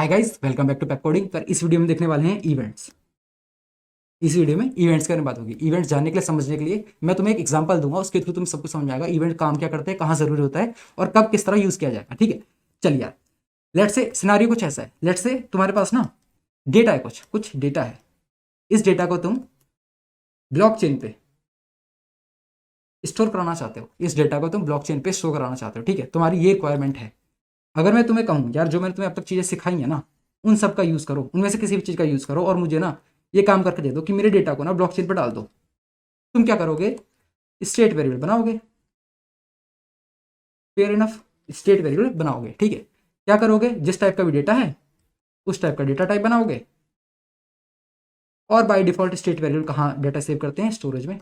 Hi guys, welcome back to Pep coding. पर इस video में देखने वाले हैं इवेंट्स। इस वीडियो में इवेंट्स के बारे में बात होगी। इवेंट्स जानने के लिए, समझने के लिए मैं तुम्हें एक एग्जांपल दूंगा, उसके थ्रू तुम्हें सब कुछ समझ आएगा। इवेंट काम क्या करते हैं, कहाँ जरूरी होता है और कब किस तरह यूज किया जाएगा। ठीक है, चलिए यार। लेट्स से सिनारियो कुछ ऐसा है। लेट्स से तुम्हारे पास ना डेटा है, कुछ कुछ डेटा है। इस डेटा को तुम ब्लॉकचेन पे स्टोर कराना चाहते हो। इस डेटा को तुम ब्लॉकचेन पे स्टोर कराना चाहते हो। ठीक है, तुम्हारी ये रिक्वायरमेंट है। अगर मैं तुम्हें कहूँ यार, जो मैंने तुम्हें अब तक चीज़ें सिखाई है ना, उन सब का यूज़ करो, उनमें से किसी भी चीज़ का यूज़ करो और मुझे ना ये काम करके दे दो कि मेरे डेटा को ना ब्लॉकचेन पर डाल दो। तुम क्या करोगे? स्टेट वेरिएबल बनाओगे। फेयर इनफ, स्टेट वेरिएबल बनाओगे। ठीक है, क्या करोगे? जिस टाइप का भी डेटा है उस टाइप का डेटा टाइप बनाओगे। और बाय डिफॉल्ट स्टेट वेरिएबल कहाँ डेटा सेव करते हैं? स्टोरेज में।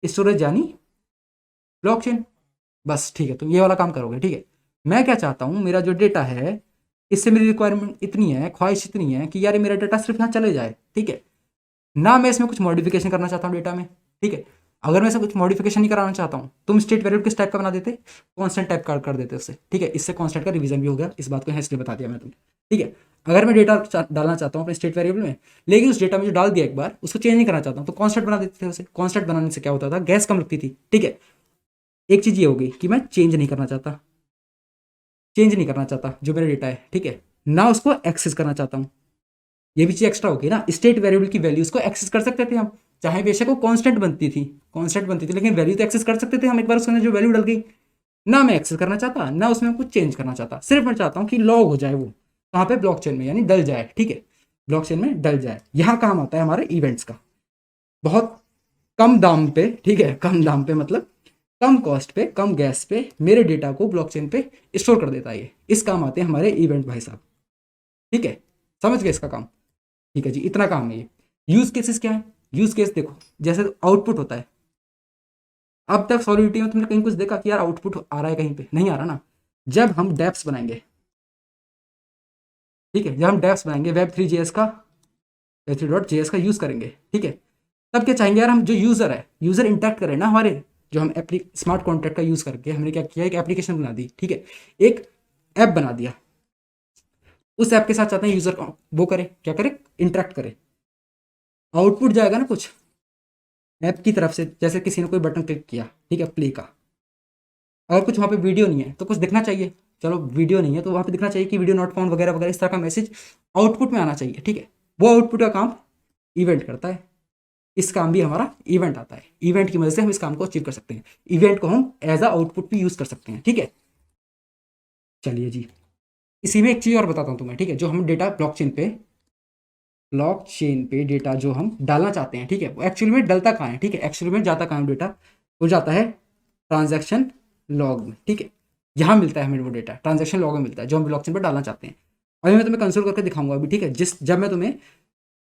स्टोरेज यानी ब्लॉकचेन। बस ठीक है, तुम ये वाला काम करोगे। ठीक है, मैं क्या चाहता हूँ, मेरा जो डेटा है इससे मेरी रिक्वायरमेंट इतनी है, ख्वाहिश इतनी है कि यार ये मेरा डेटा सिर्फ यहाँ चले जाए। ठीक है, ना मैं इसमें कुछ मॉडिफिकेशन करना चाहता हूँ डेटा में। ठीक है, अगर मैं इसमें कुछ मॉडिफिकेशन नहीं कराना चाहता हूँ, तुम स्टेट वेरिएबल किस टाइप का बना देते? कॉन्स्टेंट टाइप का कर देते उससे। ठीक है, इससे कॉन्स्टेंट का रिवीजन भी हो गया। इस बात को यहाँ इसलिए बता दिया मैं तुम्हें। ठीक है, अगर मैं डेटा डालना चाहता हूँ अपने स्टेट वेरिएबल में, लेकिन उस डेटा में जो डाल दिया एक बार उसको चेंज नहीं करना चाहता हूँ, तो कॉन्स्टेंट बना देते थे उसे। कॉन्स्टेंट बनाने से क्या होता था? गैस कम लगती थी। ठीक है, एक चीज़ ये होगी कि मैं चेंज नहीं करना चाहता, चेंज नहीं करना चाहता जो मेरा डेटा है। ठीक है, ना उसको एक्सेस करना चाहता हूँ। ये भी चीज एक्स्ट्रा होगी ना। स्टेट वेरिएबल की वैल्यूज को एक्सेस कर सकते थे हम, चाहे बेशक वो कांस्टेंट बनती थी, लेकिन वैल्यू तो एक्सेस कर सकते थे हम। एक बार उसके अंदर जो वैल्यू डल गई, ना मैं एक्सेस करना चाहता, ना उसमें कुछ चेंज करना चाहता। सिर्फ मैं चाहता हूँ कि लॉग हो जाए वो कहाँ पे? ब्लॉकचेन में, यानी डल जाए। ठीक है, ब्लॉकचेन में डल जाए। यहाँ काम आता है हमारे इवेंट्स का। बहुत कम दाम पे, ठीक है, कम दाम पे मतलब कम कॉस्ट पे, कम गैस पे मेरे डेटा को ब्लॉकचेन पे स्टोर कर देता है ये। इस काम आते हैं हमारे इवेंट भाई साहब। ठीक है, समझ गए इसका काम? ठीक है जी, इतना काम है ये। यूज केसेस क्या है? यूज केस देखो, जैसे आउटपुट होता है। अब तक सॉलिडिटी में तुमने कहीं कुछ देखा कि यार आउटपुट आ रहा है? कहीं पे नहीं आ रहा ना। जब हम डेप्स बनाएंगे, ठीक है, जब हम डेप्स बनाएंगे वेब थ्री जेएस का, वेब थ्री डॉट जेएस का यूज करेंगे। ठीक है, तब क्या चाहेंगे यार? हम जो यूजर है, यूजर इंटरेक्ट करें ना हमारे। जो हम स्मार्ट कॉन्ट्रैक्ट का यूज करके हमने क्या किया? एक एप्लीकेशन बना दी। ठीक है, एक ऐप बना दिया। उस ऐप के साथ चाहते हैं यूजर वो करे, क्या करे? इंटरेक्ट करे। आउटपुट जाएगा ना कुछ ऐप की तरफ से, जैसे किसी ने कोई बटन क्लिक किया, ठीक है, प्ले का। अगर कुछ वहाँ पे वीडियो नहीं है तो कुछ दिखना चाहिए। चलो वीडियो नहीं है तो वहाँ पे दिखना चाहिए कि वीडियो नॉट फाउंड वगैरह वगैरह, इस तरह का मैसेज आउटपुट में आना चाहिए। ठीक है, वो आउटपुट का काम इवेंट करता है। इस काम भी हमारा इवेंट आता है। इवेंट की मदद से हम इस काम को अचीव कर सकते हैं। इवेंट को हम एज अ आउटपुट भी यूज कर सकते हैं। ठीक है, चलिए जी, इसी में एक चीज़ और बताता हूँ तुम्हें। ठीक है, जो हम डेटा ब्लॉकचेन पे डेटा जो हम डालना चाहते हैं, ठीक है, वो एक्चुअली में डलता कहाँ है? ठीक है, एक्चुअली में जाता कहाँ है डेटा? वो जाता है ट्रांजैक्शन लॉग में। ठीक है, यहाँ मिलता है हमें वो डेटा, ट्रांजैक्शन लॉग में मिलता है, जो हम ब्लॉकचेन पर डालना चाहते हैं। अभी मैं तुम्हें कंसोल करके दिखाऊंगा अभी। ठीक है, जब मैं तुम्हें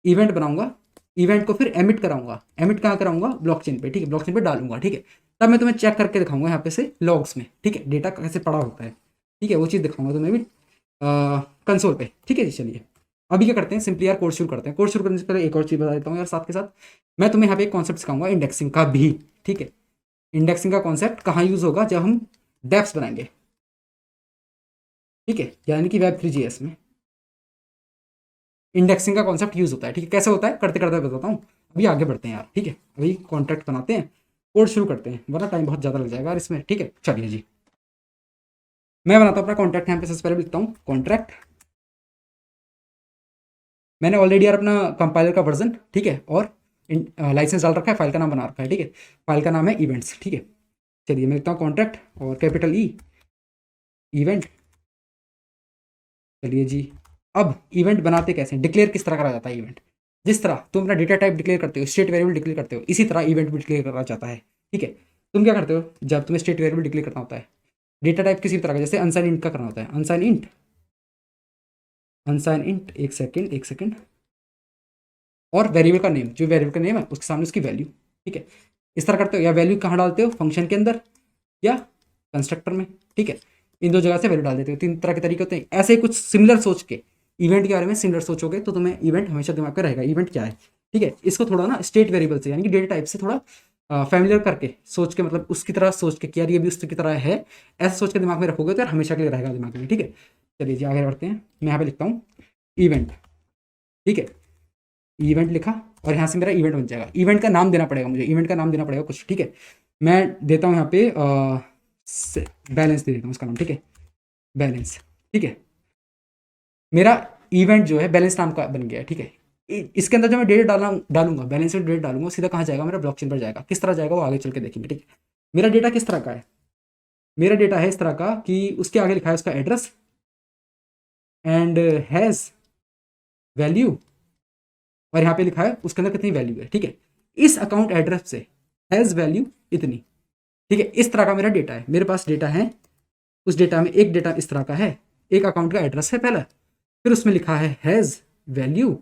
इवेंट बनाऊंगा, इवेंट को फिर एमिट कराऊंगा। एमिट कहाँ कराऊंगा? ब्लॉकचेन पे। ठीक है, ब्लॉकचेन पे डालूंगा। ठीक है, तब मैं तुम्हें चेक करके दिखाऊंगा यहाँ पे से लॉग्स में। ठीक है, डेटा कैसे पड़ा होता है। ठीक है, वो चीज़ दिखाऊंगा तुम्हें भी कंसोल पे। ठीक है जी, चलिए अभी क्या करते हैं, सिंपली यार कोर्स शुरू करते हैं। कोर्स शुरू करने से पहले एक और चीज़ बता देता हूँ यार, साथ के साथ मैं तुम्हें यहाँ पे एक कॉन्सेप्ट सिखाऊंगा इंडेक्सिंग का भी। ठीक है, इंडेक्सिंग का कॉन्सेप्ट कहाँ यूज होगा? जब हम डेप्स बनाएंगे। ठीक है, यानी कि वेब थ्री जीएस में इंडेक्सिंग का कॉन्सेप्ट यूज होता है। ठीक है, कैसे होता है करते करते बताता हूँ। अभी आगे बढ़ते हैं यार। ठीक है, अभी कॉन्ट्रैक्ट बनाते हैं, कोड शुरू करते हैं, वरना टाइम बहुत ज़्यादा लग जाएगा यार इसमें। ठीक है, चलिए जी, मैं बनाता हूँ अपना कॉन्ट्रैक्ट। यहाँ पे सबसे पहले लिखता हूँ कॉन्ट्रैक्ट। मैंने ऑलरेडी यार अपना कंपाइलर का वर्जन, ठीक है, और लाइसेंस डाल रखा है, फाइल का नाम बना रखा है। ठीक है, फाइल का नाम है इवेंट्स। ठीक है, चलिए मैं लिखता हूँ कॉन्ट्रैक्ट और कैपिटल ई इवेंट। चलिए जी, अब इवेंट बनाते कैसे हैं, डिक्लेयर किस तरह करा जाता है इवेंट? जिस तरह तुम अपना डेटा टाइप डिक्लेयर करते हो, स्टेट वेरिएबल डिक्लेयर करते हो, इसी तरह इवेंट भी डिक्लेयर करा जाता है। ठीक है, तुम क्या करते हो जब तुम्हें स्टेट वेरिएबल डिक्लेयर करना होता है? डेटा टाइप किसी भी तरह का, जैसे अनसाइन इंट का करना होता है। अनसाइन इंट, अनसाइन इंट, एक सेकेंड एक सेकेंड, और वेरिएबल का नेम, जो वेरिएबल का नेम है उसके सामने उसकी वैल्यू। ठीक है, इस तरह करते हो। या वैल्यू कहाँ डालते हो? फंक्शन के अंदर या कंस्ट्रक्टर में। ठीक है, इन दो जगह से वैल्यू डाल देते हो। तीन तरह के तरीके होते हैं। ऐसे ही कुछ सिमिलर सोच के इवेंट के बारे में सिमिलर सोचोगे तो तुम्हें इवेंट हमेशा दिमाग में रहेगा, इवेंट क्या है। ठीक है, इसको थोड़ा ना स्टेट वेरिएबल से, यानी कि डेटा टाइप से थोड़ा फैमिलियर करके सोच के, मतलब उसकी तरह सोच के कि यार ये भी उसकी तरह है, ऐसा सोच के दिमाग में रखोगे तो यार हमेशा के लिए रहेगा दिमाग में। ठीक है, चलिए जी आगे बढ़ते हैं। मैं यहाँ पे लिखता हूँ इवेंट, ठीक है, इवेंट लिखा और यहाँ से मेरा इवेंट बन जाएगा। इवेंट का नाम देना पड़ेगा मुझे, इवेंट का नाम देना पड़ेगा कुछ, ठीक है। मैं देता हूँ यहाँ पे बैलेंस दे देता हूँ उसका नाम, ठीक है, बैलेंस, ठीक है। मेरा इवेंट जो है बैलेंस नाम का बन गया है, ठीक है। इसके अंदर जो मैं डेट डालूंगा बैलेंस में डेट डालूंगा, सीधा कहाँ जाएगा, मेरा ब्लॉकचेन पर जाएगा। किस तरह जाएगा वो आगे चल के देखेंगे, ठीक है। मेरा डेटा किस तरह का है, मेरा डेटा है इस तरह का कि उसके आगे लिखा है उसका एड्रेस एंड हैज़ वैल्यू, और यहाँ पे लिखा है उसके अंदर कितनी वैल्यू है, ठीक है। इस अकाउंट एड्रेस से हैज़ वैल्यू इतनी, ठीक है। इस तरह का मेरा डेटा है, मेरे पास डेटा है। उस डेटा में एक डेटा इस तरह का है, एक अकाउंट का एड्रेस है पहला, फिर उसमें लिखा है हैज़ वैल्यू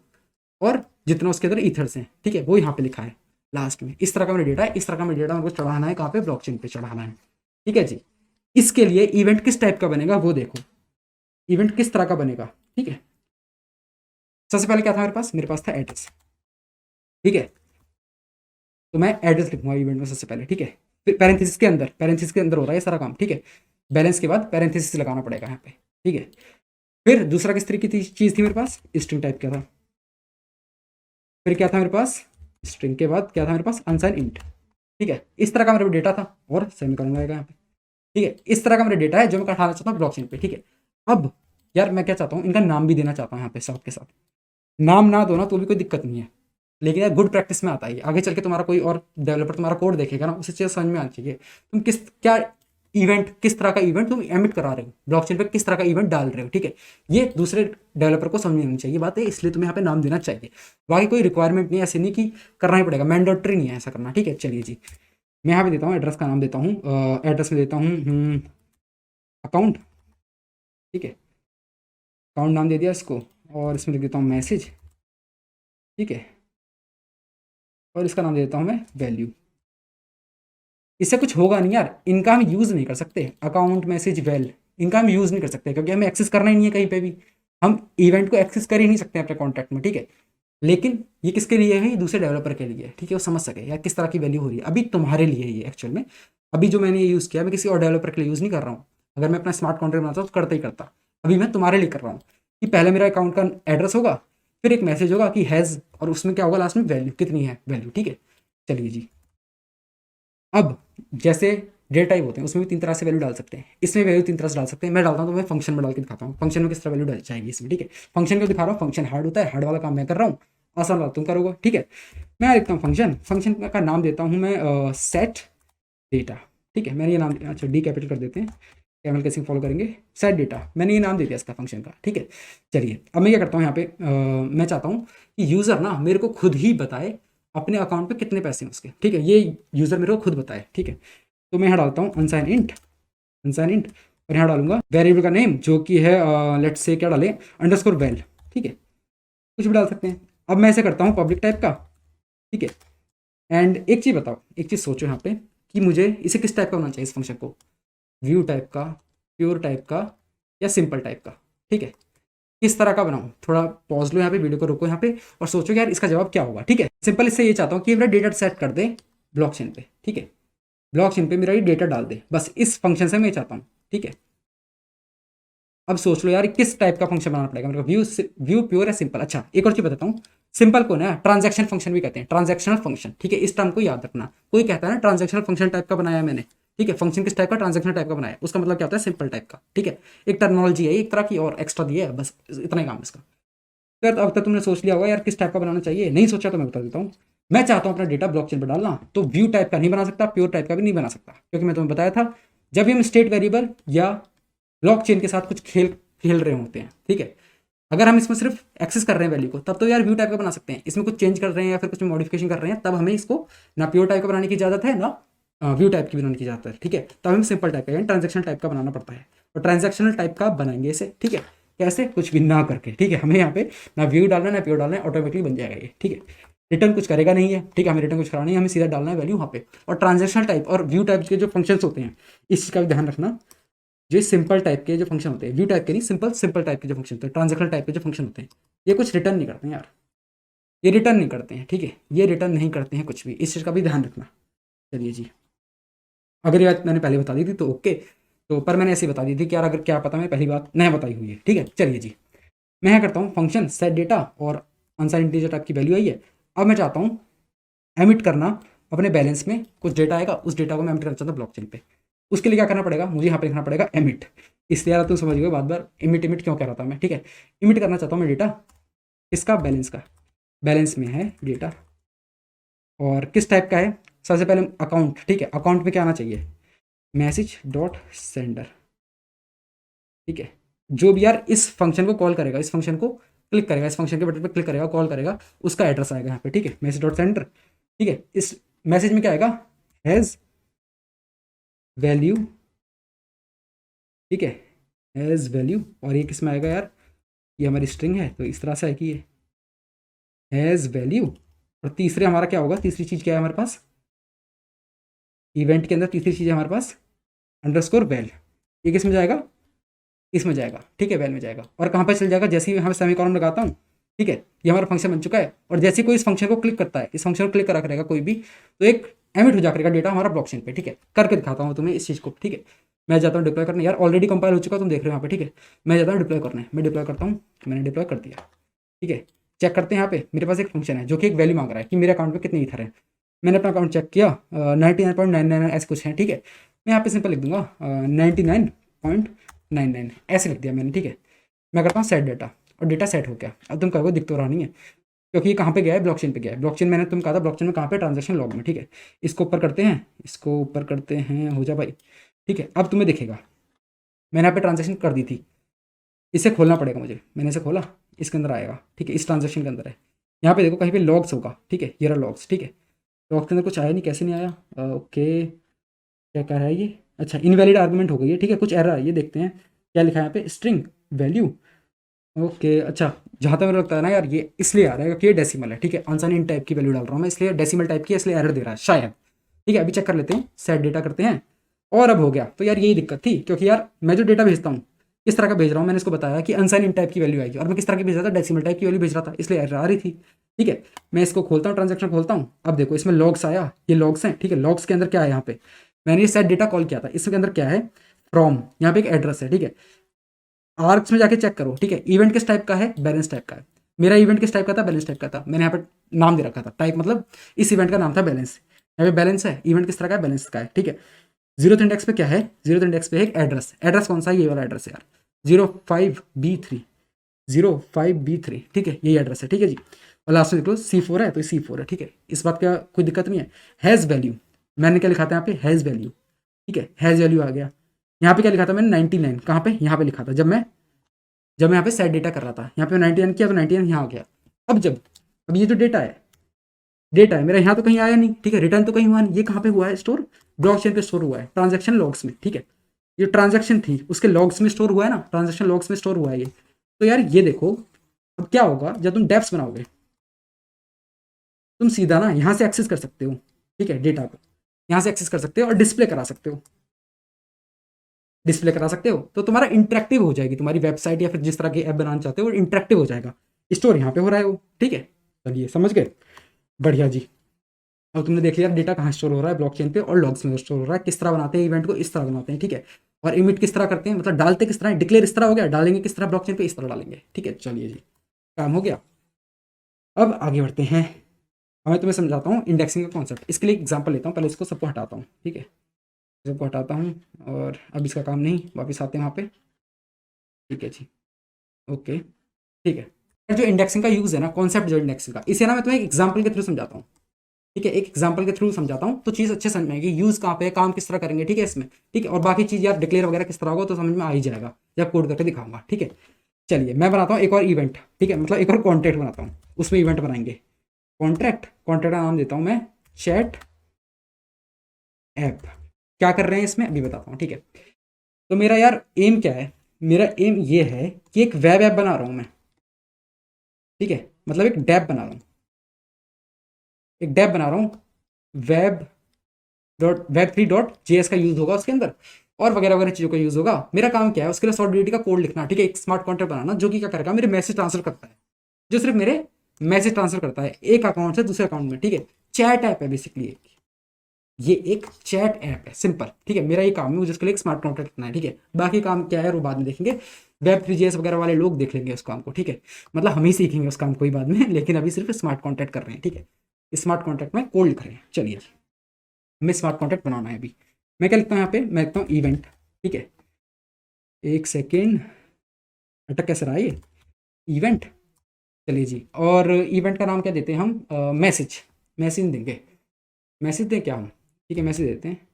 और जितना उसके अंदर ईथर्स हैं, ठीक है, वो यहाँ पे लिखा है लास्ट में। इस तरह का मेरा डेटा है, इस तरह का मेरा डेटा हमको चढ़ाना है कहाँ पे, ब्लॉकचेन पे चढ़ाना है, ठीक है जी। इसके लिए इवेंट किस टाइप का बनेगा वो देखो, इवेंट किस तरह का बनेगा, ठीक है। सबसे पहले क्या था मेरे पास था एड्रेस, ठीक है। तो मैं एड्रेस लिखूंगा इवेंट में सबसे पहले, ठीक है। फिर पैरेंथेसिस के अंदर हो रहा है ये सारा काम, ठीक है। बैलेंस के बाद पैरेंथेसिस लगाना पड़ेगा यहाँ पे, ठीक है। फिर दूसरा किस तरीके की चीज़ थी मेरे पास, स्ट्रिंग टाइप का था। फिर क्या था मेरे पास, स्ट्रिंग के बाद क्या था मेरे पास, अनसाइन इंट, ठीक है। इस तरह का मेरा डेटा था और सेमीकोलन लगेगा यहाँ पे, ठीक है। इस तरह का मेरा डेटा है जो मैं उठाना चाहता हूँ ब्लॉकचेन पे, ठीक है। अब यार मैं क्या चाहता हूँ, इनका नाम भी देना चाहता हूँ यहाँ पे साथ के साथ। नाम ना दो ना तो भी कोई दिक्कत नहीं है, लेकिन यार गुड प्रैक्टिस में आता है। आगे चल के तुम्हारा कोई और डेवलपर तुम्हारा कोड देखेगा ना, उसे चीज़ समझ में आनी चाहिए तुम क्या इवेंट, किस तरह का इवेंट तुम एमिट करा रहे हो ब्लॉकचेन पे, किस तरह का इवेंट डाल रहे हो, ठीक है। ये दूसरे डेवलपर को समझ में आनी चाहिए बात है, इसलिए तुम्हें यहाँ पे नाम देना चाहिए। बाकी कोई रिक्वायरमेंट नहीं है, ऐसे नहीं कि करना ही पड़ेगा, मैंडेटरी नहीं है ऐसा करना, ठीक है। चलिए जी मैं यहाँ पे देता हूँ एड्रेस का नाम देता हूँ, एड्रेस में देता हूँ अकाउंट, ठीक है, अकाउंट नाम दे दिया इसको, और इसमें लिख देता हूँ मैसेज, ठीक है, और इसका नाम दे देता हूँ मैं वैल्यू। इससे कुछ होगा नहीं यार, इनका हम यूज़ नहीं कर सकते, अकाउंट मैसेज वेल इनका हम यूज़ नहीं कर सकते क्योंकि हमें एक्सेस करना ही नहीं है कहीं पे भी, हम इवेंट को एक्सेस कर ही नहीं सकते अपने कॉन्टैक्ट में, ठीक है। लेकिन ये किसके लिए है, ये दूसरे डेवलपर के लिए है, ठीक है, वो समझ सके यार किस तरह की वैल्यू हो रही है। अभी तुम्हारे लिए ये एक्चुअल में, अभी जो मैंने ये यूज़ किया मैं किसी और डेवलपर के लिए यूज़ नहीं कर रहा हूँ। अगर मैं अपना स्मार्ट कॉन्ट्रैक्ट बनाता तो करता ही करता, अभी मैं तुम्हारे लिए कर रहा हूँ कि पहले मेरा अकाउंट का एड्रेस होगा, फिर एक मैसेज होगा कि हैज़, और उसमें क्या होगा लास्ट में वैल्यू कितनी है वैल्यू, ठीक है। चलिए जी अब जैसे डेटा टाइप होते हैं उसमें भी 3 तरह से वैल्यू डाल सकते हैं, इसमें वैल्यू 3 तरह से डाल सकते हैं। मैं डालता हूँ तो मैं फंक्शन में डाल के दिखाता हूँ फंक्शन में किस तरह वैल्यू डाल जाएगी इसमें, ठीक है। फंक्शन को दिखा रहा हूँ, फंक्शन हार्ड होता है, हार्ड वाला काम मैं कर रहा हूँ, आसान वाला तुम करोगे, ठीक है। मैं लिखता हूँ फंक्शन, फंक्शन का नाम देता हूँ मैं सेट डेटा, ठीक है। मैंने ये नाम, अच्छा डी कैपिटल कर देते हैं, कैमल कैसे फॉलो करेंगे, सेट डेटा, मैंने ये नाम दे दिया इसका फंक्शन का, ठीक है। चलिए अब मैं क्या करता हूँ यहाँ पे मैं चाहता हूँ कि यूज़र ना मेरे को खुद ही बताए अपने अकाउंट पे कितने पैसे हैं उसके, ठीक है, ये यूज़र मेरे को खुद बताए, ठीक है। तो मैं यहाँ डालता हूँ अनसाइन इंट, अनसाइन इंट, और यहाँ डालूंगा वेरिएबल का नेम जो कि है लेट्स से क्या डालें, अंडरस्कोर वैल, ठीक है, कुछ भी डाल सकते हैं। अब मैं ऐसे करता हूँ पब्लिक टाइप का, ठीक है। एंड एक चीज़ बताओ, एक चीज़ सोचो यहाँ पे कि मुझे इसे किस टाइप का होना चाहिए इस फंक्शन को, व्यू टाइप का, प्योर टाइप का, या सिंपल टाइप का, ठीक है। किस तरह का बनाऊँ, थोड़ा पॉज लो यहाँ पे, वीडियो को रोको यहाँ पे और सोचो कि यार इसका जवाब क्या होगा, ठीक है। सिंपल इससे ये चाहता हूँ कि मेरा डेटा सेट कर दे ब्लॉकचेन पे, ठीक है, ब्लॉकचेन पे मेरा ये डेटा डाल दे, बस इस फंक्शन से मैं चाहता हूँ, ठीक है। अब सोच लो यार किस टाइप का फंक्शन बनाना पड़ेगा मेरे को, व्यू प्योर या सिंपल। अच्छा एक और चीज बताता हूँ, सिंपल को ना ट्रांजैक्शन फंक्शन भी कहते हैं, ट्रांजैक्शनल फंक्शन, ठीक है, इस टर्म को याद रखना। कोई कहता है ना ट्रांजैक्शनल फंक्शन टाइप का बनाया मैंने, ठीक है, फंक्शन किस टाइप का, ट्रांजैक्शनल टाइप का बनाया, उसका मतलब क्या होता है, सिंपल टाइप का, ठीक है। एक टर्मिनोलॉजी है एक तरह की और एक्स्ट्रा दी है, बस इतना ही काम इसका। फिर अब तक तुमने सोच लिया होगा यार किस टाइप का बनाना चाहिए, नहीं सोचा तो मैं बता देता हूँ। मैं चाहता हूँ अपना डेटा ब्लॉकचेन पर डालना, तो व्यू टाइप का नहीं बना सकता, प्योर टाइप का भी नहीं बना सकता, क्योंकि मैं तुम्हें बताया था जब भी हम स्टेट वेरिएबल या ब्लॉकचेन के साथ कुछ खेल खेल रहे होते हैं, ठीक है। अगर हम इसमें सिर्फ एक्सेस कर रहे हैं वैल्यू को, तब तो यार व्यू टाइप का बना सकते हैं, इसमें कुछ चेंज कर रहे हैं या फिर कुछ मॉडिफिकेशन कर रहे हैं, तब हमें इसको ना प्योर टाइप का बनाने की इजाजत है ना व्यू टाइप की बनाने की इजाजत है, ठीक है। तब हमें सिंपल टाइप का यानी ट्रांजेक्शनल टाइप का बनाना पड़ता है, और ट्रांजेक्शनल टाइप का बनाएंगे इसे, ठीक है। कैसे, कुछ भी ना करके, ठीक है, हमें यहाँ पे ना व्यू डालना ना प्योर डालना है, ऑटोमेटिकली बन जाएगा ये, ठीक है। रिटर्न कुछ करेगा नहीं है, ठीक है, हमें रिटर्न कुछ कराना नहीं है, हमें सीधा डालना है वैल्यू वहाँ पे। और ट्रांजेक्शनल टाइप और व्यू टाइप के जो फंक्शंस होते हैं इस चीज़ का भी ध्यान रखना, जो सिंपल टाइप के जो फंक्शन होते हैं, व्यू टाइप के नहीं, सिंपल टाइप के जो फंक्शन होते हैं, ट्रांजेक्शनल टाइप के जो फंक्शन होते हैं, ये कुछ रिटर्न नहीं करते हैं यार, ये रिटर्न नहीं करते हैं, ठीक है, ये रिटर्न नहीं करते हैं कुछ भी, इस चीज़ का भी ध्यान रखना। चलिए जी अगर ये बात मैंने पहले बता दी थी तो ओके। तो पर मैंने ऐसे ही बता दी थी कि यार अगर क्या पता, मैं पहली बात नया बताई हुई है, ठीक है। चलिए जी, मैं यहाँ करता हूँ फंक्शन सेट डेटा और अनसाइंड इंटीजर टाइप की वैल्यू आई है। अब मैं चाहता हूँ एमिट करना अपने बैलेंस में कुछ डेटा आएगा, उस डेटा को मैं एमिट करना चाहता हूँ ब्लॉकचेन पे। उसके लिए क्या करना पड़ेगा, मुझे यहाँ पे लिखना पड़ेगा एमिट। इसलिए यार तुम समझ गए बात बार इमिट इमिट क्यों कह रहा था मैं, ठीक है। इमिट करना चाहता हूँ मैं डेटा किसका, बैलेंस का। बैलेंस में है डेटा और किस टाइप का है, सबसे पहले अकाउंट, ठीक है। अकाउंट में क्या आना चाहिए, मैसेज डॉट सेंडर, ठीक है। जो भी यार इस फंक्शन को कॉल करेगा, इस फंक्शन को क्लिक करेगा, इस फंक्शन के बटन पे क्लिक करेगा, कॉल करेगा, उसका एड्रेस आएगा यहाँ पे, ठीक है, मैसेज डॉट सेंडर, ठीक है। इस मैसेज में क्या आएगा, हैज़ वैल्यू, ठीक है, हैज़ वैल्यू। और ये किस में आएगा यार, ये हमारी स्ट्रिंग है तो इस तरह से आएगी ये हैज़ वैल्यू। और तीसरे हमारा क्या होगा, तीसरी चीज़ क्या है हमारे पास, इवेंट के अंदर तीसरी चीज़ है हमारे पास अंडरस्कोर वैल। ये किस में जाएगा, इसमें जाएगा, ठीक है, वैल में जाएगा। और कहाँ पर चल जाएगा, जैसे ही यहाँ सेमीकोलन लगाता हूँ, ठीक है, ये हमारा फंक्शन बन चुका है। और जैसे कोई इस फंक्शन को क्लिक करता है, इस फंक्शन को क्लिक करा करेगा कोई भी, तो एक एमिट हो जा करेगा डेटा हमारा ब्लॉकचेन पे, ठीक है। करके दिखाता हूँ तुम्हें इस चीज़ को, ठीक है। मैं जाता हूँ डिप्लॉय करने, यार ऑलरेडी कंपाइल हो चुका तुम देख रहे हो यहाँ पे, ठीक है। मैं जाता हूँ डिप्लॉय करने, मैं डिप्लॉय करता हूँ, मैंने डिप्लॉय कर दिया, ठीक है। चेक करते हैं यहाँ पे मेरे पास एक फंक्शन है जो कि एक वैल्यू मांग रहा है कि मेरे अकाउंट में कितने ईथर है। मैंने अपना अकाउंट चेक किया, 99.99 ऐसे कुछ है, ठीक है। मैं यहाँ पे सिंपल लिख दूंगा 99.99 ऐसे लिख दिया मैंने, ठीक है। मैं करता हूँ सेट डेटा और डेटा सेट हो गया। अब तुम कहोगे दिख तो रहा नहीं है, क्योंकि ये कहाँ पे गया है, ब्लॉकचेन पे गया है। ब्लॉकचेन मैंने तुम कहा था ब्लॉकचेन में कहाँ पे, ट्रांजैक्शन लॉग में, ठीक है। इसको ऊपर करते हैं, इसको ऊपर करते हैं, हो जा भाई, ठीक है। अब तुम्हें दिखेगा मैंने यहाँ पे ट्रांजैक्शन कर दी थी, इसे खोलना पड़ेगा मुझे। मैंने इसे खोला, इसके अंदर आएगा, ठीक है, इस ट्रांजैक्शन के अंदर है। यहाँ पे देखो कहीं पे लॉग्स होगा, ठीक है, ये रहा लॉग्स, ठीक है। लॉग्स के अंदर कुछ आया नहीं, कैसे नहीं आया, ओके, क्या कह रहा है ये, अच्छा इनवैलिड आर्गुमेंट हो गई है, ठीक है। कुछ एरर है, ये देखते हैं क्या लिखा है यहाँ पे, स्ट्रिंग वैल्यू, ओके। अच्छा जहाँ तक मुझे लगता है ना यार, ये इसलिए आ रहा है क्योंकि ये डेसिमल है, ठीक है। अनसाइन टाइप की वैल्यू डाल रहा हूँ मैं, इसलिए डेसिमल टाइप की, इसलिए एरर दे रहा है शायद, ठीक है। अभी चेक कर लेते हैं, सेट डेटा करते हैं, और अब हो गया। तो यार यही दिक्कत थी, क्योंकि यार मैं जो डेटा भेजता हूँ किस तरह का भेज रहा हूँ, मैंने इसको बताया कि अनसाइन टाइप की वैल्यू आएगी, और मैं किस तरह की भेज रहा था, डेसिमल टाइप की वैल्यू भेज रहा था, इसलिए एरर आ रही थी, ठीक है। मैं इसको खोलता हूँ, ट्रांजेक्शन खोलता हूँ, अब देखो इसमें लॉग्स आया, ये लॉग्स हैं, ठीक है। लॉग्स के अंदर क्या है, यहाँ पे मैंने ये सेट डेटा कॉल किया था, इसके अंदर क्या है, फ्रॉम, यहाँ पे एक एड्रेस है, ठीक है। आर्क्स में जाके चेक करो, ठीक है। इवेंट किस टाइप का है, बैलेंस टाइप का है। मेरा इवेंट किस टाइप का था, बैलेंस टाइप का था। मैंने यहाँ पे नाम दे रखा था, टाइप मतलब इस इवेंट का नाम था बैलेंस। यहाँ पे बैलेंस है, इवेंट किस तरह का है, बैलेंस का है, ठीक है। 0th इंडेक्स पे क्या है, 0th इंडेक्स पे एक एड्रेस, एड्रेस कौन सा है, ये वाला एड्रेस है यार, 05B3, 05B3, ठीक है, यही एड्रेस है, ठीक है जी। और लास्ट में देख लो C4 है, तो C4 है, ठीक है। इस बात का कोई दिक्कत नहीं है। हैज़ वैल्यू, मैंने क्या लिखा था यहाँ पे, हैज़ वैल्यू, ठीक है, हैज़ वैल्यू आ गया। यहाँ पे क्या लिखा था मैंने, 99, कहाँ पे, यहाँ पे लिखा था, जब मैं यहाँ पे सेट डेटा कर रहा था, यहाँ पे 99 किया तो 99 यहाँ आ गया। अब ये जो डेटा है मेरा यहाँ तो कहीं आया नहीं, ठीक है, रिटर्न तो कहीं हुआ नहीं, ये कहाँ पे हुआ है स्टोर, ब्लॉकचेन पे स्टोर हुआ है, ट्रांजैक्शन लॉग्स में, ठीक है। ये ट्रांजैक्शन थी उसके लॉग्स में स्टोर हुआ है ना, ट्रांजैक्शन लॉग्स में स्टोर हुआ है ये। तो यार ये देखो अब क्या होगा, जब तुम डेप्स बनाओगे तुम सीधा ना यहाँ से एक्सेस कर सकते हो, ठीक है, डेटा को यहाँ से एक्सेस कर सकते हो और डिस्प्ले करा सकते हो, तो तुम्हारा इंटरेक्टिव हो जाएगी तुम्हारी वेबसाइट, या फिर जिस तरह की ऐप बनाना चाहते हो वो इंटरेक्टिव हो जाएगा। स्टोर यहाँ पे हो रहा है वो, ठीक है। चलिए समझ गए, बढ़िया जी। अब तुमने देख लिया डेटा कहाँ स्टोर हो रहा है, ब्लॉकचेन पे और लॉग्स में स्टोर हो रहा है। किस तरह बनाते हैं इवेंट को, इस तरह बनाते हैं, ठीक है। और इमिट किस तरह करते हैं, मतलब डालते किस तरह, डिक्लेयर इस तरह हो गया, डालेंगे किस तरह ब्लॉकचेन पे, इस तरह डालेंगे, ठीक है। चलिए जी, काम हो गया। अब आगे बढ़ते हैं, अब मैं तुम्हें समझाता हूँ इंडेक्सिंग का कॉन्सेप्ट। इसके लिए एग्जाम्पल लेता हूँ, पहले इसको सबको हटाता हूँ, ठीक है, सबको हटाता हूँ। और अब इसका काम नहीं, वापस आते हैं वहाँ पे, ठीक है जी, ओके, ठीक है। जो इंडेक्सिंग का यूज़ है ना, कॉन्सेप्ट जो इंडेक्सिंग का, इसे ना मैं तुम्हें एक एग्जाम्पल के थ्रू समझाता हूँ, ठीक है। एक एग्जाम्पल के थ्रू समझाता हूँ तो चीज़ अच्छे समझ में आएगी, यूज़ कहाँ पे है, काम किस तरह करेंगे, ठीक है इसमें, ठीक है। और बाकी चीज़ यार डिक्लेयर वगैरह किस तरह होगा तो समझ में आ ही जाएगा जब कोड करके दिखाऊंगा, ठीक है। चलिए मैं बनाता हूँ एक और इवेंट, ठीक है, मतलब एक और कॉन्ट्रैक्ट बनाता हूँ, उसमें इवेंट बनाएंगे। कॉन्ट्रैक्ट का नाम देता हूँ मैं चैट ऐप। क्या कर रहे हैं इसमें अभी बताता हूँ, ठीक है। तो मेरा यार एम क्या है, मेरा एम ये है कि एक वेब ऐप बना रहा हूँ मैं, ठीक है, मतलब एक डैप बना रहा हूँ, एक डैप बना रहा हूँ। web3.js का यूज़ होगा उसके अंदर, और वगैरह वगैरह चीज़ों का यूज़ होगा। मेरा काम क्या है, उसके लिए सॉलिडिटी का कोड लिखना, ठीक है, एक स्मार्ट कॉन्ट्रैक्ट बनाना जो कि क्या करेगा, मेरे मैसेज ट्रांसफर करता है, जो सिर्फ मेरे मैसेज ट्रांसफर करता है एक अकाउंट से दूसरे अकाउंट में, ठीक है। चैट ऐप है बेसिकली, ये एक चैट ऐप है, सिंपल, ठीक है। मेरा ये काम है, मुझे उसके लिए एक स्मार्ट कॉन्ट्रैक्ट करना है, ठीक है। बाकी काम क्या है वो बाद में देखेंगे, Web3 वगैरह वाले लोग देख लेंगे उस काम को, ठीक है। मतलब हम ही सीखेंगे उस काम को ही बाद में, लेकिन अभी सिर्फ स्मार्ट कॉन्ट्रैक्ट कर रहे हैं, ठीक है। स्मार्ट कॉन्ट्रैक्ट में कोड लिख रहे हैं। चलिए जी, हमें स्मार्ट कॉन्ट्रैक्ट बनाना है अभी। मैं क्या लिखता हूँ यहाँ पे, मैं लिखता हूँ इवेंट, ठीक है। एक सेकेंड, अटक कैसे रहा ये इवेंट। चलिए जी, और इवेंट का नाम क्या देते हैं हम, मैसेज। मैसेज देंगे, मैसेज दें क्या हम, ठीक है, मैसेज देते हैं।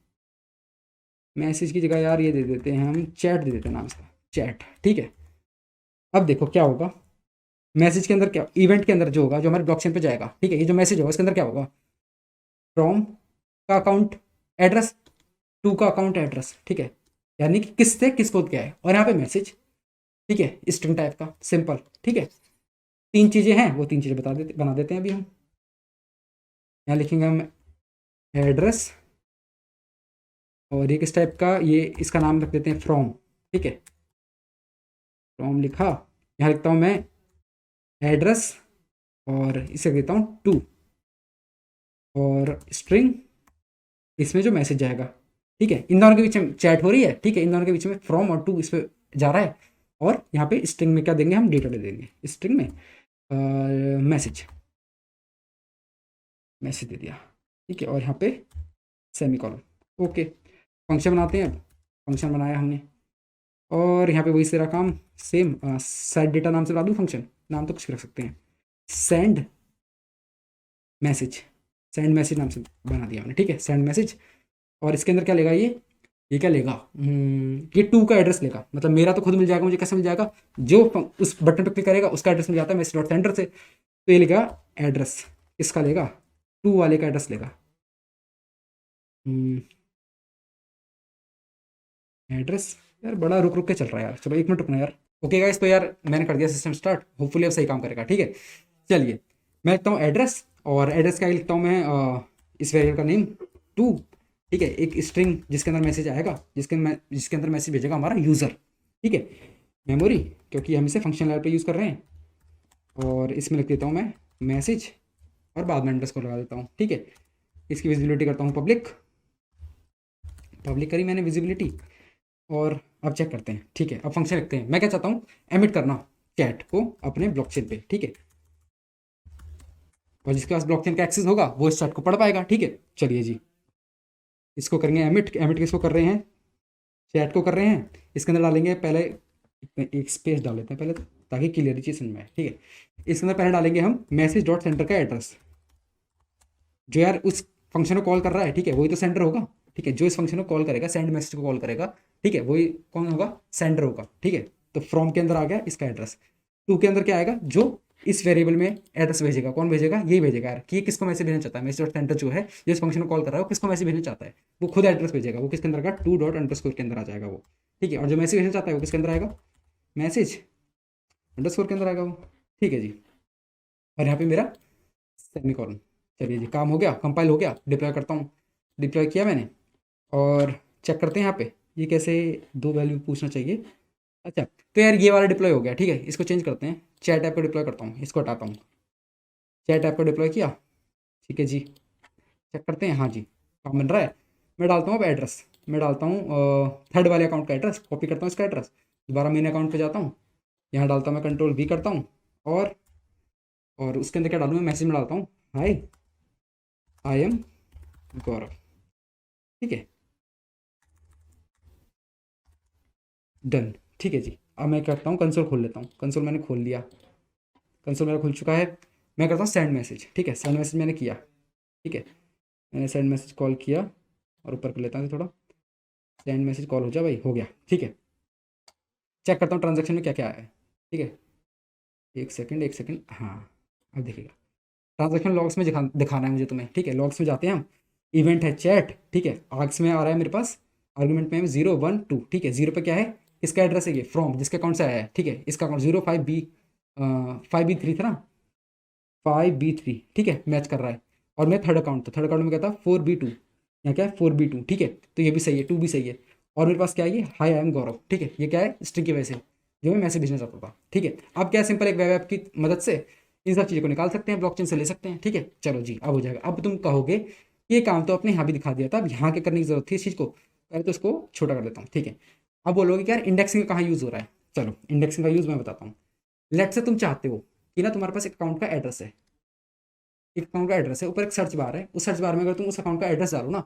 मैसेज की जगह यार ये दे देते हैं हम, चैट दे देते हैं नाम इसका, चैट, ठीक है। अब देखो क्या होगा, मैसेज के अंदर क्या, इवेंट के अंदर जो होगा, जो हमारे ब्लॉकचेन पे जाएगा, ठीक है, ये जो मैसेज होगा इसके अंदर क्या होगा, फ्रॉम का अकाउंट एड्रेस, टू का अकाउंट एड्रेस, ठीक है। यानी कि किससे किसको क्या है, और यहाँ पे मैसेज, ठीक है, स्ट्रिंग टाइप का, सिंपल, ठीक है। तीन चीज़ें हैं, वो तीन चीज़ें बना देते हैं अभी हम। यहाँ लिखेंगे हम एड्रेस, और ये किस टाइप का, ये इसका नाम रख देते हैं फ्रॉम, ठीक है। फ्रॉम लिखा, यहाँ लिखता हूँ मैं एड्रेस, और इसे देता हूँ टू, और स्ट्रिंग, इसमें जो मैसेज जाएगा, ठीक है। इन दोनों के बीच में चैट हो रही है, ठीक है, इन दोनों के बीच में फ्रॉम और टू इस पर जा रहा है, और यहाँ पे स्ट्रिंग में क्या देंगे हम, डेटा दे देंगे, स्ट्रिंग में मैसेज, मैसेज दे दिया, ठीक है। और यहाँ पे सेमीकोलन, ओके। फंक्शन बनाते हैं अब, फंक्शन बनाया हमने, और यहाँ पे वही सारा काम सेम, सेट डेटा नाम से बना दूँ फंक्शन, नाम तो कुछ भी रख सकते हैं, सेंड मैसेज, सेंड मैसेज नाम से बना दिया हमने, ठीक है, सेंड मैसेज। और इसके अंदर क्या लेगा ये क्या लेगा, ये टू का एड्रेस लेगा, मतलब मेरा तो खुद मिल जाएगा, मुझे कैसे मिल जाएगा, जो उस बटन पर क्लिक करेगा उसका एड्रेस मिल जाता है मैसेज डॉट सेंडर से, तो ये लेगा एड्रेस, इसका लेगा, टू वाले का एड्रेस लेगा, एड्रेस। यार बड़ा रुक रुक के चल रहा है यार, चलो एक मिनट रुकना यार। ओके गाइस, तो यार मैंने कर दिया सिस्टम स्टार्ट, होपफुली अब सही काम करेगा, ठीक है। चलिए, मैं लिखता हूँ एड्रेस, और एड्रेस का लिखता हूँ मैं इस वेरिएबल का नेम टू, ठीक है, एक स्ट्रिंग जिसके अंदर मैसेज आएगा, जिसके अंदर मैसेज भेजेगा हमारा यूज़र, ठीक है। मेमोरी, क्योंकि हम इसे फंक्शन लेवल पे यूज़ कर रहे हैं, और इसमें लिख देता हूँ मैं मैसेज, और बाद में अंडरस्कोर लगा देता हूँ, ठीक है। इसकी विजिबिलिटी करता हूँ पब्लिक, पब्लिक करी मैंने विजिबिलिटी, और अब चेक करते हैं, ठीक है। अब फंक्शन लिखते हैं, मैं क्या चाहता हूँ, एमिट करना चैट को अपने ब्लॉकचेन पे, ठीक है, और जिसके पास ब्लॉकचेन का एक्सेस होगा वो इस चैट को पढ़ पाएगा, ठीक है। चलिए जी, इसको करेंगे एमिट, एमिट किसको कर रहे हैं, चैट को कर रहे हैं। इसके अंदर डालेंगे पहले, एक स्पेस डाल लेते हैं पहले, ताकि क्लियर चीज़ समझ में आए, ठीक है। इसके अंदर पहले डालेंगे हम मैसेज डॉट सेंटर का एड्रेस, जो यार उस फंक्शन को कॉल कर रहा है, ठीक है, वही तो सेंडर होगा, ठीक है। जो इस फंक्शन को कॉल करेगा, सेंड मैसेज को कॉल करेगा, ठीक है, वही कौन होगा, सेंडर होगा, ठीक है। तो फ्रॉम के अंदर आ गया इसका एड्रेस, टू के अंदर क्या आएगा, जो इस वेरिएबल में एड्रेस भेजेगा, कौन भेजेगा, यही भेजेगा यार, कि ये किसको मैसेज भेजना चाहता है, मैसेज डॉट सेंटर जो है, जो इस फंक्शन को कॉल कर रहा है वो किसको मैसेज भेजना चाहता है, वो खुद एड्रेस भेजेगा, वो किसके अंदर का, टू डॉट अंडरस्कोर के अंदर आ जाएगा वो, ठीक है। और जो मैसेज भेजना चाहता है वो किसके अंदर आएगा, मैसेज अंडरस्कोर के अंदर आएगा वो, ठीक है जी। और यहाँ पे मेरा सेमीकोलन। चलिए जी, काम हो गया, कंपाइल हो गया, डिप्लॉय करता हूँ, डिप्लॉय किया मैंने, और चेक करते हैं यहाँ पे ये कैसे, दो वैल्यू पूछना चाहिए। अच्छा, तो यार ये वाला डिप्लॉय हो गया, ठीक है, इसको चेंज करते हैं, चैट ऐप को डिप्लॉय करता हूँ, इसको हटाता हूँ, चैट ऐप को डिप्लॉय किया, ठीक है जी। चेक करते हैं, हाँ जी, काम बन रहा है। मैं डालता हूँ अब एड्रेस, मैं डालता हूँ थर्ड वाले अकाउंट का एड्रेस, कॉपी करता हूँ इसका एड्रेस, दोबारा मेन अकाउंट पे जाता हूँ, यहाँ डालता हूँ मैं कंट्रोल V करता हूँ, और उसके अंदर क्या डालूँ मैं, मैसेज में डालता हूँ हाय आई एम गौरव, ठीक है, डन, ठीक है जी। अब मैं करता हूँ कंसोल खोल लेता हूँ, कंसोल मैंने खोल लिया, कंसोल मेरा खुल चुका है। मैं करता हूँ सेंड मैसेज, ठीक है, सेंड मैसेज मैंने किया, ठीक है, मैंने सेंड मैसेज कॉल किया, और ऊपर कर लेता हूँ थोड़ा, सेंड मैसेज कॉल हो जाए भाई, हो गया, ठीक है। चेक करता हूँ ट्रांजेक्शन में क्या क्या आया है, ठीक है, एक सेकंड एक सेकंड, हाँ, अब देखिएगा, ट्रांजेक्शन लॉग्स में दिखाना है मुझे तुम्हें, ठीक है। लॉग्स में जाते हैं हम, इवेंट है चैट, ठीक है, आर्ग्स में आ रहा है मेरे पास, आर्गूमेंट में 0 1 2, ठीक है। 0 पे क्या है, इसका एड्रेस है ये, फ्रॉम जिसके अकाउंट से आया है, ठीक है, इसका अकाउंट 05B3 था ना, 5B3, ठीक है, मैच कर रहा है। और मैं थर्ड अकाउंट था, थर्ड अकाउंट में क्या था, 4B2, यहाँ क्या है 4B2, ठीक है, तो ये भी सही है, 2 भी सही है। और मेरे पास क्या है, ये हाई आई एम गौरव, ठीक है, ये क्या है, स्ट्रिंग की वजह से जो मैं मैसेज भेजना चाहता था, ठीक है। अब क्या सिंपल एक वेब ऐप की मदद से इन सब चीज़ों को निकाल सकते हैं, ब्लॉकचेन से ले सकते हैं, ठीक है। चलो जी, अब हो जाएगा। अब तुम कहोगे ये काम तो अपने यहाँ भी दिखा दिया था, अब यहाँ के करने की जरूरत थी इस चीज़ को, पहले तो इसको छोटा कर देता हूँ, ठीक है। अब बोलोगे कि यार इंडेक्सिंग का कहाँ यूज़ हो रहा है, चलो इंडेक्सिंग का यूज़ मैं बताता हूँ। लेट से तुम चाहते हो कि ना तुम्हारे पास एक अकाउंट का एड्रेस है, एक अकाउंट का एड्रेस है, ऊपर एक सर्च बार है, उस सर्च बार में अगर तुम उस अकाउंट का एड्रेस डालो ना,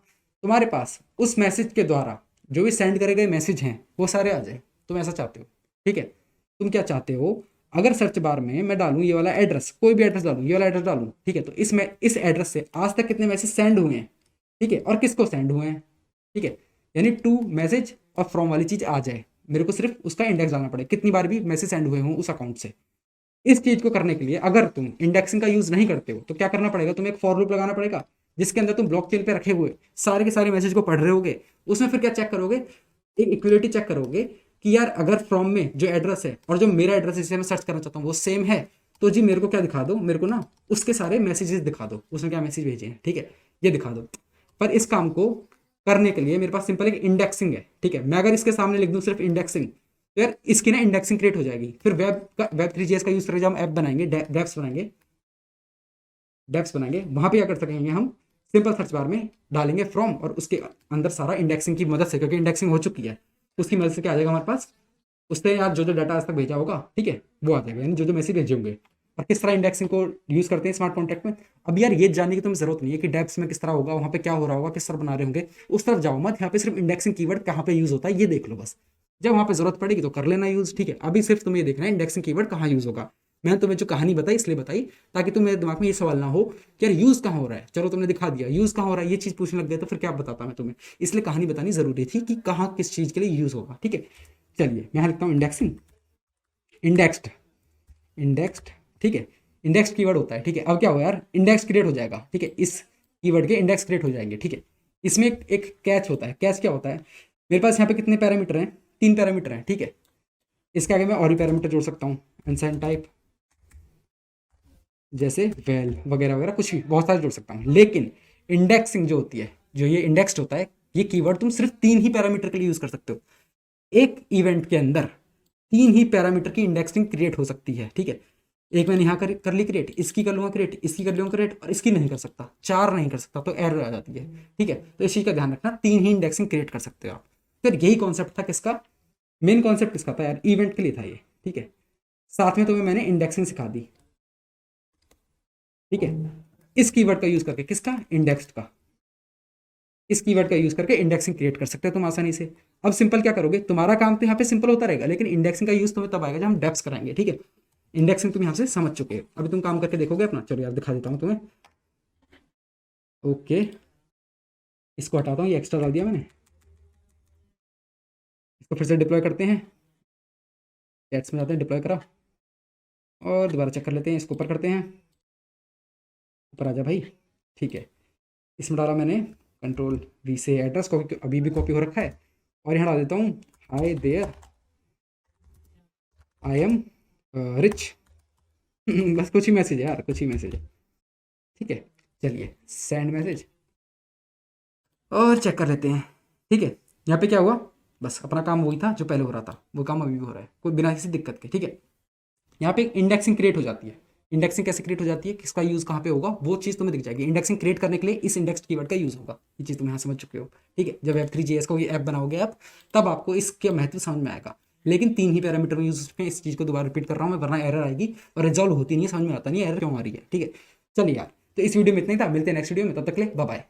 तुम्हारे पास उस मैसेज के द्वारा जो भी सेंड करे गए मैसेज हैं वो सारे आ जाए। तुम ऐसा चाहते हो, ठीक है। तुम क्या चाहते हो, अगर सर्च बार में मैं डालूं ये वाला एड्रेस, कोई भी एड्रेस डालूं, ये वाला एड्रेस डालूं, ठीक है, तो इस एड्रेस से आज तक कितने मैसेज सेंड हुए हैं, ठीक है, और किसको सेंड हुए हैं, ठीक है, यानी टू मैसेज और फ्रॉम वाली चीज़ आ जाए। मेरे को सिर्फ उसका इंडेक्स डालना पड़े, कितनी बार भी मैसेज सेंड हुए हों उस अकाउंट से। इस चीज को करने के लिए अगर तुम इंडेक्सिंग का यूज नहीं करते हो तो क्या करना पड़ेगा, तुम्हें एक फॉर लूप लगाना पड़ेगा जिसके अंदर तुम ब्लॉकचेन पे रखे हुए सारे के सारे मैसेज को पढ़ रहे होगे। उसमें फिर क्या चेक करोगे, एक इक्वलिटी चेक करोगे कि यार अगर फ्रॉम में जो एड्रेस है और जो मेरा एड्रेस जिसे मैं सर्च करना चाहता हूँ वो सेम है, तो जी मेरे को क्या दिखा दो, मेरे को ना उसके सारे मैसेजेस दिखा दो, उसने क्या मैसेज भेजे हैं, ठीक है, ये दिखा दो। पर इस काम को करने के लिए मेरे पास सिंपल एक इंडेक्सिंग है, ठीक है। मैं अगर इसके सामने लिख दूं सिर्फ इंडेक्सिंग, तो यार इसकी ना इंडेक्सिंग क्रिएट हो जाएगी। फिर वेब3js का यूज करके जब हम ऐप बनाएंगे, डेप्स बनाएंगे, वहां पे क्या कर सकेंगे हम, सिंपल सर्च बार में डालेंगे फ्रॉम और उसके अंदर सारा इंडेक्सिंग की मदद से, क्योंकि इंडेक्सिंग हो चुकी है, उसकी मदद से क्या आ जाएगा हमारे पास, उससे यार जो जो डाटा आज तक भेजा होगा, ठीक है, वो आ जाएगा, यानी जो जो मैसेज भेजे होंगे। और किस तरह इंडेक्सिंग को यूज करते हैं स्मार्ट कॉन्ट्रैक्ट में, अब यार ये जानने की तुम्हें जरूरत नहीं है कि डेप्स में किस तरह होगा, वहाँ पे क्या हो रहा होगा, किस तरह बना रहे होंगे, उस तरफ जाओ मत। यहाँ पे सिर्फ इंडेक्सिंग कीवर्ड कहाँ पे यूज होता है ये देख लो बस, जब वहाँ पे जरूरत पड़ेगी तो कर लेना यूज, ठीक है। अभी सिर्फ तुम्हें ये देखना है इंडेक्सिंग कीवर्ड कहाँ यूज होगा। मैंने तुम्हें जो कहानी बताई इसलिए बताई ताकि तुम मेरे दिमाग में ये सवाल ना हो कि यार यूज कहाँ हो रहा है, चलो तुमने दिखा दिया यूज कहाँ हो रहा है, ये चीज पूछने लग गया तो फिर क्या बताता मैं तुम्हें, इसलिए कहानी बतानी जरूरी थी कि कहाँ किस चीज के लिए यूज होगा, ठीक है। चलिए मैं लिखता हूँ इंडेक्सिंग, इंडेक्स्ड, इंडेक्स्ड, ठीक है, इंडेक्स कीवर्ड होता है, ठीक है। अब क्या हो यार, इंडेक्स क्रिएट हो जाएगा, ठीक है, इस कीवर्ड के इंडेक्स क्रिएट हो जाएंगे, ठीक है। इसमें एक कैच होता है, कैच क्या होता है, मेरे पास यहाँ पे कितने पैरामीटर हैं, 3 पैरामीटर हैं, ठीक है। इसके आगे मैं और भी पैरामीटर जोड़ सकता हूँ, अनसाइन टाइप, जैसे वेल वगैरह वगैरह, कुछ भी बहुत सारे जोड़ सकता हूँ। लेकिन इंडेक्सिंग जो होती है, जो ये इंडेक्स्ड होता है, ये कीवर्ड तुम सिर्फ 3 ही पैरामीटर के लिए यूज कर सकते हो। एक इवेंट के अंदर 3 ही पैरामीटर की इंडेक्सिंग क्रिएट हो सकती है, ठीक है। एक मैंने यहाँ कर ली क्रिएट, इसकी कर लूंगा क्रिएट, इसकी कर लूंगा क्रिएट, और इसकी नहीं कर सकता, 4 नहीं कर सकता तो एरर आ जाती है, ठीक है। तो इस चीज का ध्यान रखना, 3 ही इंडेक्सिंग क्रिएट कर सकते हो आप। फिर यही कॉन्सेप्ट था किसका, मेन कॉन्सेप्ट किसका था यार, इवेंट के लिए था ये, ठीक है। साथ में तुम्हें मैंने इंडेक्सिंग सिखा दी, ठीक है, इस कीवर्ड का यूज करके, किसका, इंडेक्स्ड का, इस कीवर्ड का यूज करके इंडेक्सिंग क्रिएट कर सकते हो तुम आसानी से। अब सिंपल क्या करोगे, तुम्हारा काम तो यहाँ पे सिंपल होता रहेगा, लेकिन इंडेक्सिंग का यूज तुम्हें तब आएगा जब हम डेप्स कराएंगे, ठीक है। इंडेक्सिंग तुम यहाँ से समझ चुके हो, अभी तुम काम करके देखोगे अपना, चलो यार दिखा देता हूँ तुम्हें। ओके, इसको हटाता हूँ, ये एक्स्ट्रा डाल दिया मैंने, इसको फिर से डिप्लॉय करते हैं, कैट्स में जाते हैं, डिप्लॉय करा और दोबारा चेक कर लेते हैं, इसको ऊपर करते हैं, ऊपर आ जा भाई, ठीक है। इसमें डाला मैंने Ctrl+V से एड्रेस को, अभी भी कॉपी हो रखा है, और यहाँ डाल देता हूँ hi there I am Rich, बस कुछ ही मैसेज है यार, कुछ ही मैसेज है, ठीक है। चलिए सेंड मैसेज और चेक कर लेते हैं, ठीक है। यहाँ पे क्या हुआ, बस अपना काम वही था जो पहले हो रहा था, वो काम अभी भी हो रहा है, कोई बिना किसी दिक्कत के, ठीक है। यहाँ पे इंडेक्सिंग क्रिएट हो जाती है। इंडेक्सिंग कैसे क्रिएट हो जाती है, किसका यूज कहाँ पे होगा, वो चीज़ तुम्हें दिख जाएगी। इंडेक्सिंग क्रिएट करने के लिए इस इंडेक्स कीवर्ड का यूज होगा, ये चीज़ तुम यहाँ समझ चुके हो, ठीक है। जब Web3js का ये ऐप बनाओगे आप, तब आपको इसके महत्व समझ में आएगा। लेकिन 3 ही पैरामीटर में यूज करके, इस चीज़ को दोबारा रिपीट कर रहा हूँ मैं, वरना एरर आएगी और रिजॉल्व होती नहीं है, समझ में आता नहीं एरर क्यों आ रही है, ठीक है। चलिए यार, तो इस वीडियो में इतना ही था, मिलते हैं नेक्स्ट वीडियो में, तब तक ले बाय बाय।